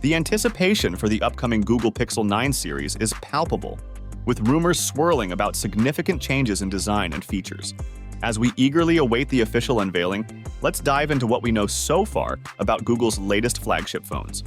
The anticipation for the upcoming Google Pixel 9 series is palpable, with rumors swirling about significant changes in design and features. As we eagerly await the official unveiling, let's dive into what we know so far about Google's latest flagship phones.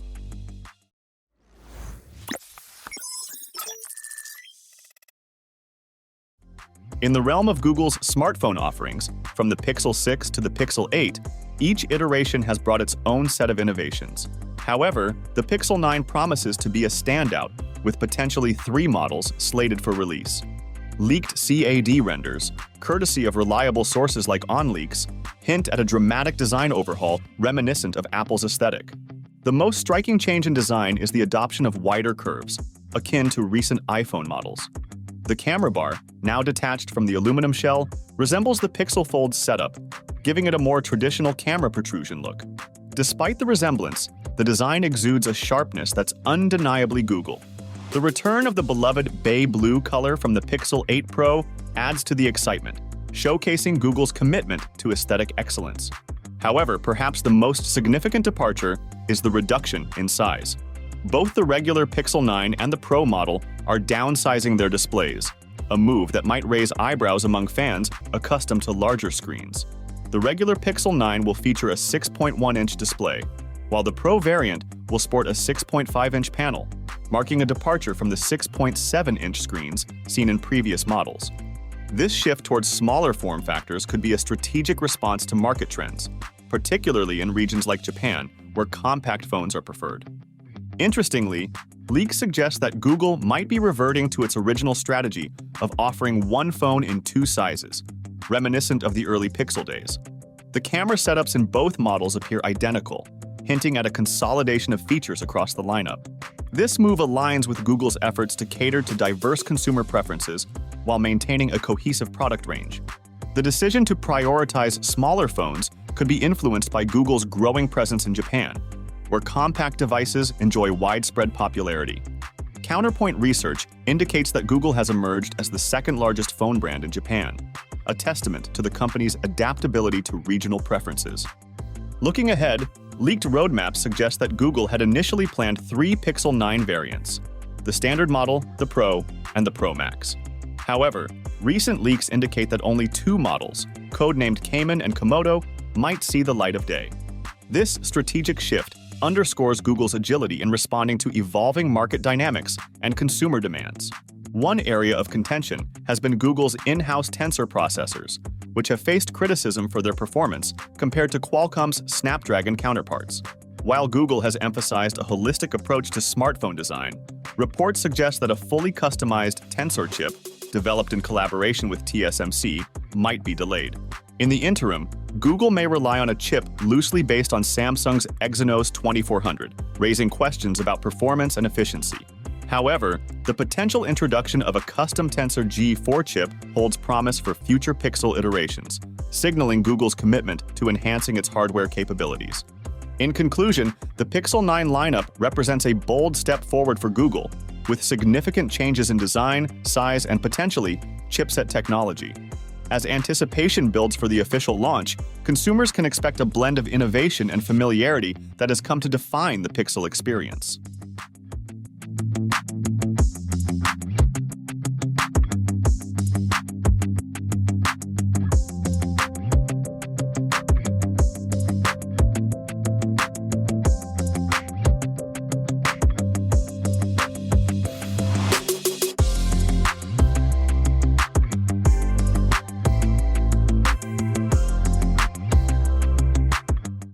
In the realm of Google's smartphone offerings, from the Pixel 6 to the Pixel 8, each iteration has brought its own set of innovations. However, the Pixel 9 promises to be a standout, with potentially 3 models slated for release. Leaked CAD renders, courtesy of reliable sources like OnLeaks, hint at a dramatic design overhaul reminiscent of Apple's aesthetic. The most striking change in design is the adoption of wider curves, akin to recent iPhone models. The camera bar, now detached from the aluminum shell, resembles the Pixel Fold's setup, giving it a more traditional camera protrusion look. Despite the resemblance, the design exudes a sharpness that's undeniably Google. The return of the beloved bay blue color from the Pixel 8 Pro adds to the excitement, showcasing Google's commitment to aesthetic excellence. However, perhaps the most significant departure is the reduction in size. Both the regular Pixel 9 and the Pro model are downsizing their displays, a move that might raise eyebrows among fans accustomed to larger screens. The regular Pixel 9 will feature a 6.1-inch display, while the Pro variant will sport a 6.5-inch panel, marking a departure from the 6.7-inch screens seen in previous models. This shift towards smaller form factors could be a strategic response to market trends, particularly in regions like Japan, where compact phones are preferred. Interestingly, leaks suggest that Google might be reverting to its original strategy of offering one phone in 2 sizes, reminiscent of the early Pixel days. The camera setups in both models appear identical, hinting at a consolidation of features across the lineup. This move aligns with Google's efforts to cater to diverse consumer preferences while maintaining a cohesive product range. The decision to prioritize smaller phones could be influenced by Google's growing presence in Japan, where compact devices enjoy widespread popularity. Counterpoint research indicates that Google has emerged as the second-largest phone brand in Japan, a testament to the company's adaptability to regional preferences. Looking ahead, leaked roadmaps suggest that Google had initially planned 3 Pixel 9 variants: the standard model, the Pro, and the Pro Max. However, recent leaks indicate that only 2 models, codenamed Cayman and Komodo, might see the light of day. This strategic shift underscores Google's agility in responding to evolving market dynamics and consumer demands. One area of contention has been Google's in-house tensor processors, which have faced criticism for their performance compared to Qualcomm's Snapdragon counterparts. While Google has emphasized a holistic approach to smartphone design, reports suggest that a fully customized tensor chip, developed in collaboration with TSMC, might be delayed. In the interim, Google may rely on a chip loosely based on Samsung's Exynos 2400, raising questions about performance and efficiency. However, the potential introduction of a custom Tensor G4 chip holds promise for future Pixel iterations, signaling Google's commitment to enhancing its hardware capabilities. In conclusion, the Pixel 9 lineup represents a bold step forward for Google, with significant changes in design, size, and potentially chipset technology. As anticipation builds for the official launch, consumers can expect a blend of innovation and familiarity that has come to define the Pixel experience.